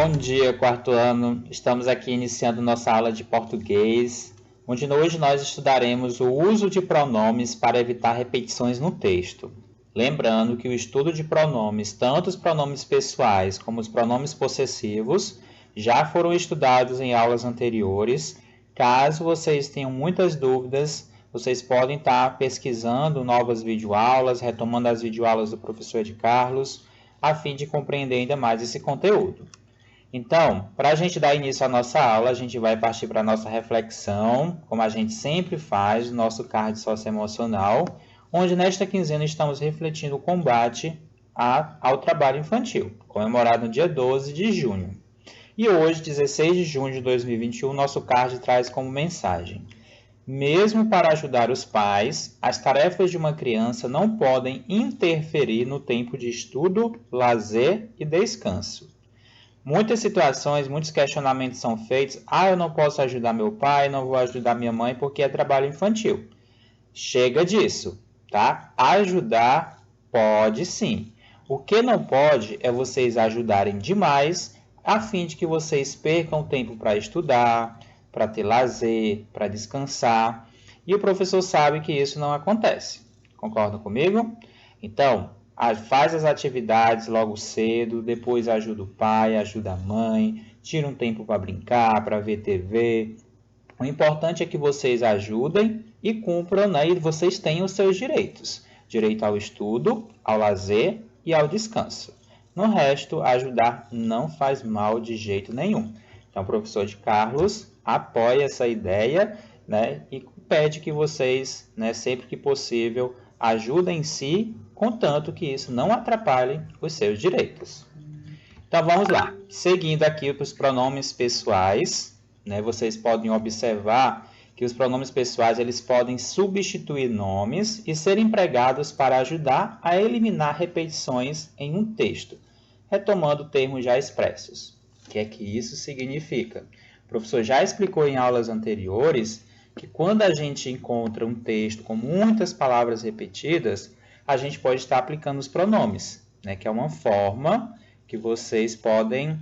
Bom dia, quarto ano. Estamos aqui iniciando nossa aula de português, onde hoje nós estudaremos o uso de pronomes para evitar repetições no texto. Lembrando que o estudo de pronomes, tanto os pronomes pessoais como os pronomes possessivos, já foram estudados em aulas anteriores. Caso vocês tenham muitas dúvidas, vocês podem estar pesquisando novas videoaulas, retomando as videoaulas do professor Ed Carlos, a fim de compreender ainda mais esse conteúdo. Então, para a gente dar início à nossa aula, a gente vai partir para a nossa reflexão, como a gente sempre faz, no nosso card socioemocional, onde nesta quinzena estamos refletindo o combate ao trabalho infantil, comemorado no dia 12 de junho. E hoje, 16 de junho de 2021, nosso card traz como mensagem: mesmo para ajudar os pais, as tarefas de uma criança não podem interferir no tempo de estudo, lazer e descanso. Muitas situações, muitos questionamentos são feitos. Eu não posso ajudar meu pai, não vou ajudar minha mãe porque é trabalho infantil. Chega disso, tá? Ajudar pode sim. O que não pode é vocês ajudarem demais, a fim de que vocês percam tempo para estudar, para ter lazer, para descansar. E o professor sabe que isso não acontece. Concordam comigo? Então, faz as atividades logo cedo, depois ajuda o pai, ajuda a mãe, tira um tempo para brincar, para ver TV. O importante é que vocês ajudem e cumpram, né? E vocês tenham os seus direitos. Direito ao estudo, ao lazer e ao descanso. No resto, ajudar não faz mal de jeito nenhum. Então, o professor de Carlos apoia essa ideia, né? E pede que vocês, né, sempre que possível, ajudem-se, contanto que isso não atrapalhe os seus direitos. Então, vamos lá. Seguindo aqui para os pronomes pessoais, né, vocês podem observar que os pronomes pessoais eles podem substituir nomes e ser empregados para ajudar a eliminar repetições em um texto, retomando termos já expressos. O que é que isso significa? O professor já explicou em aulas anteriores que quando a gente encontra um texto com muitas palavras repetidas, a gente pode estar aplicando os pronomes, né, que é uma forma que vocês podem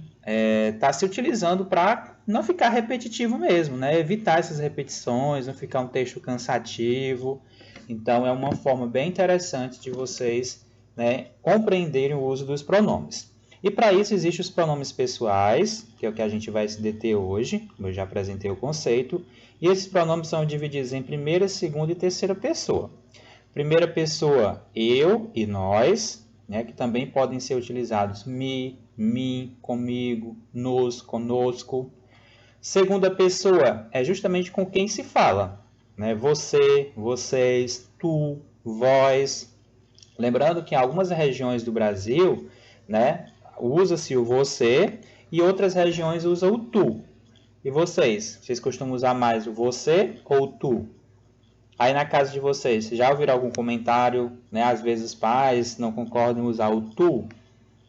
estar se utilizando para não ficar repetitivo mesmo, né? Evitar essas repetições, não ficar um texto cansativo. Então, é uma forma bem interessante de vocês, né, compreenderem o uso dos pronomes. E para isso existem os pronomes pessoais, que é o que a gente vai se deter hoje, como eu já apresentei o conceito, e esses pronomes são divididos em primeira, segunda e terceira pessoa. Primeira pessoa, eu e nós, né, que também podem ser utilizados me, mim, comigo, nos, conosco. Segunda pessoa é justamente com quem se fala, né? Você, vocês, tu, vós. Lembrando que em algumas regiões do Brasil, né, usa-se o você e outras regiões usam o tu. E vocês? Vocês costumam usar mais o você ou o tu? Aí na casa de vocês, já ouviram algum comentário, né? Às vezes os pais não concordam em usar o tu.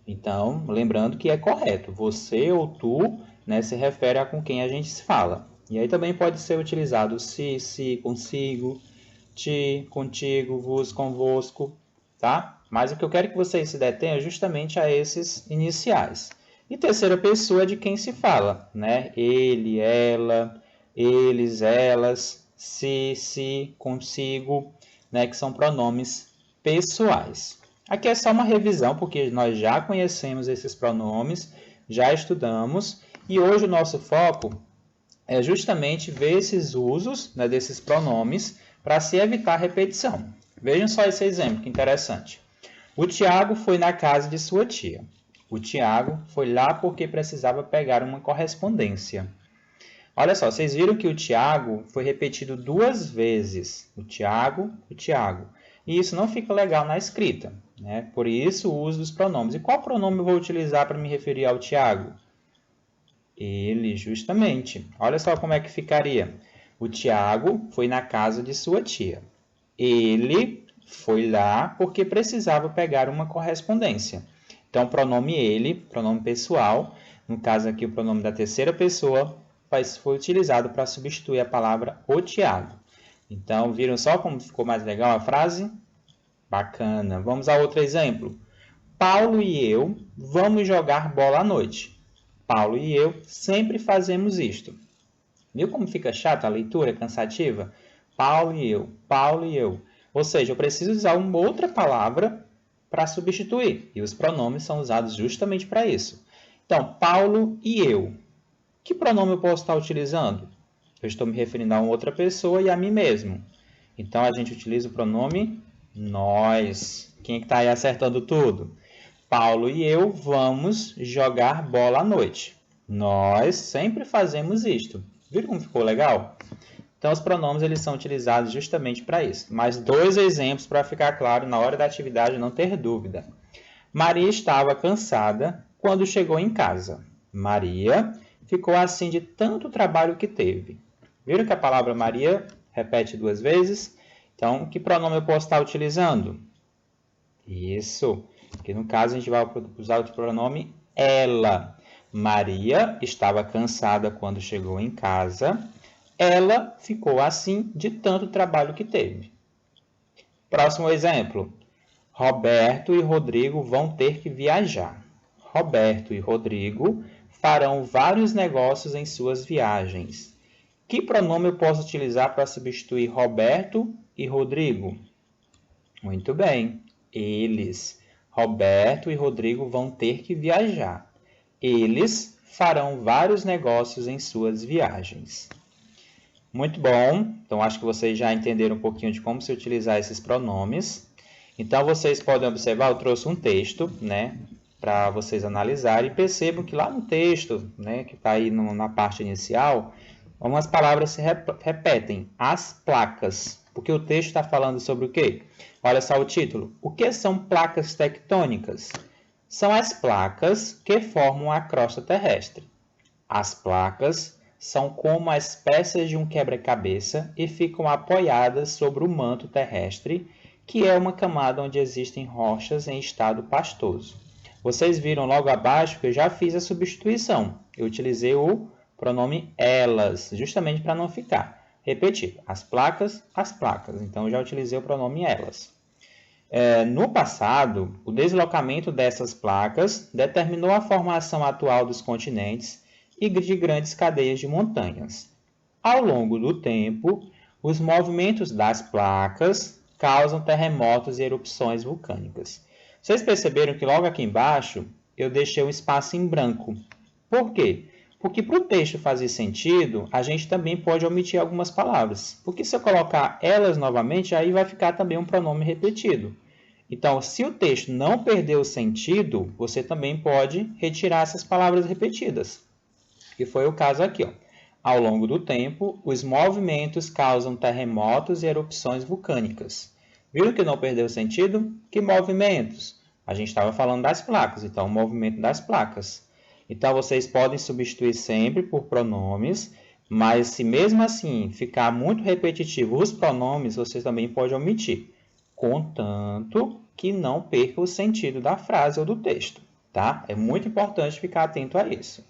Então, lembrando que é correto. Você ou tu, né, se refere a com quem a gente se fala. E aí também pode ser utilizado se, consigo, ti, contigo, vos, convosco, tá? Mas o que eu quero que vocês se detenham é justamente a esses iniciais. E terceira pessoa é de quem se fala, né? Ele, ela, eles, elas, se, consigo, né? Que são pronomes pessoais. Aqui é só uma revisão, porque nós já conhecemos esses pronomes, já estudamos, e hoje o nosso foco é justamente ver esses usos, né, desses pronomes para se evitar repetição. Vejam só esse exemplo, que interessante. O Tiago foi na casa de sua tia. O Tiago foi lá porque precisava pegar uma correspondência. Olha só, vocês viram que o Tiago foi repetido 2 vezes. O Tiago. E isso não fica legal na escrita, né? Por isso o uso dos pronomes. E qual pronome eu vou utilizar para me referir ao Tiago? Ele, justamente. Olha só como é que ficaria. O Tiago foi na casa de sua tia. Ele foi lá porque precisava pegar uma correspondência. Então, o pronome ele, pronome pessoal, no caso aqui o pronome da terceira pessoa, foi utilizado para substituir a palavra o Tiago. Então, viram só como ficou mais legal a frase? Bacana. Vamos a outro exemplo. Paulo e eu vamos jogar bola à noite. Paulo e eu sempre fazemos isto. Viu como fica chato a leitura, cansativa? Paulo e eu, Paulo e eu. Ou seja, eu preciso usar uma outra palavra para substituir. E os pronomes são usados justamente para isso. Então, Paulo e eu. Que pronome eu posso estar utilizando? Eu estou me referindo a uma outra pessoa e a mim mesmo. Então, a gente utiliza o pronome nós. Quem é que está aí acertando tudo? Paulo e eu vamos jogar bola à noite. Nós sempre fazemos isto. Viram como ficou legal? Então, os pronomes eles são utilizados justamente para isso. Mais 2 exemplos para ficar claro na hora da atividade não ter dúvida. Maria estava cansada quando chegou em casa. Maria ficou assim de tanto trabalho que teve. Viram que a palavra Maria repete 2 vezes? Então, que pronome eu posso estar utilizando? Isso. Que no caso a gente vai usar o pronome ela. Maria estava cansada quando chegou em casa. Ela ficou assim de tanto trabalho que teve. Próximo exemplo. Roberto e Rodrigo vão ter que viajar. Roberto e Rodrigo farão vários negócios em suas viagens. Que pronome eu posso utilizar para substituir Roberto e Rodrigo? Muito bem. Eles. Roberto e Rodrigo vão ter que viajar. Eles farão vários negócios em suas viagens. Muito bom. Então, acho que vocês já entenderam um pouquinho de como se utilizar esses pronomes. Então, vocês podem observar, eu trouxe um texto, né, para vocês analisarem e percebam que lá no texto, né, que está aí na parte inicial, algumas palavras se repetem. As placas. Porque o texto está falando sobre o quê? Olha só o título. O que são placas tectônicas? São as placas que formam a crosta terrestre. As placas são como as peças de um quebra-cabeça e ficam apoiadas sobre o manto terrestre, que é uma camada onde existem rochas em estado pastoso. Vocês viram logo abaixo que eu já fiz a substituição. Eu utilizei o pronome elas, justamente para não ficar repetido. As placas. Então, eu já utilizei o pronome elas. No passado, o deslocamento dessas placas determinou a formação atual dos continentes e de grandes cadeias de montanhas. Ao longo do tempo, os movimentos das placas causam terremotos e erupções vulcânicas. Vocês perceberam que logo aqui embaixo eu deixei um espaço em branco. Por quê? Porque para o texto fazer sentido, a gente também pode omitir algumas palavras. Porque se eu colocar elas novamente, aí vai ficar também um pronome repetido. Então, se o texto não perder o sentido, você também pode retirar essas palavras repetidas. Que foi o caso aqui. Ó. Ao longo do tempo, os movimentos causam terremotos e erupções vulcânicas. Viram que não perdeu o sentido? Que movimentos? A gente estava falando das placas, então o movimento das placas. Então, vocês podem substituir sempre por pronomes, mas se mesmo assim ficar muito repetitivo os pronomes, vocês também podem omitir, contanto que não perca o sentido da frase ou do texto, tá? É muito importante ficar atento a isso.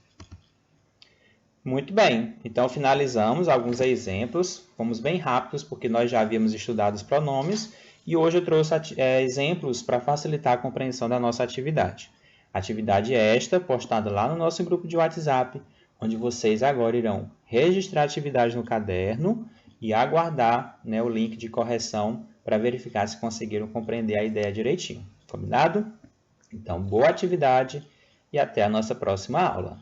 Muito bem, então finalizamos alguns exemplos, fomos bem rápidos porque nós já havíamos estudado os pronomes e hoje eu trouxe exemplos para facilitar a compreensão da nossa atividade. Atividade esta postada lá no nosso grupo de WhatsApp, onde vocês agora irão registrar a atividade no caderno e aguardar, né, o link de correção para verificar se conseguiram compreender a ideia direitinho. Combinado? Então, boa atividade e até a nossa próxima aula.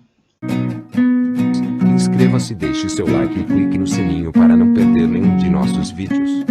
Inscreva-se, deixe seu like e clique no sininho para não perder nenhum de nossos vídeos.